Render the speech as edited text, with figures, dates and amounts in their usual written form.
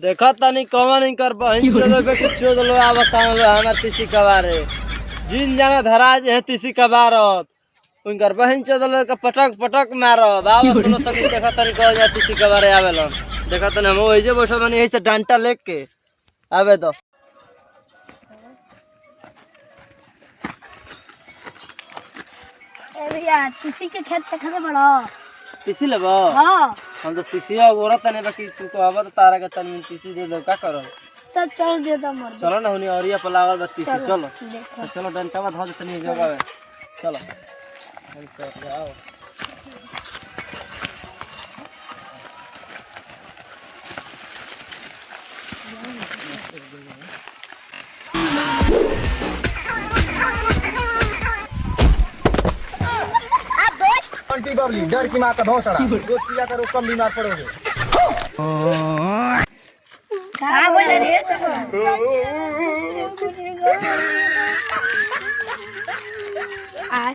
देखा तनी कौन नहीं कर बहन चलो बे कुछ लो आ बताओ लो हमार तीसी कबारे जिन जाना धराज है तीसी कबारत उनकर बहन चलो के पटक पटक मारो बाबा सुनो तनी देखा तनी कौन जा तीसी कबारे आवेलन देखा तनी हम ओइ जे बसो माने ऐसे डांटा लेके आवे दो ए भैया तीसी के खेत पे खड़े बड़ो तीसी लेबो हां हम तो तीसिया गोरा तने बाकी तू को आवा तो तारा के तनी तीसी दे दो का करो तो चल दे दो मर चलो ना हुनी औरिया पर लागल बस तीसी चलो देखो चलो डंटा में धो दे तनी जगह चलो हम तो जाओ आंटी बबली डर की माँ का भौसड़ा दोस्त किया करो कम बीमार पड़ोगे कहां बोल रही है सब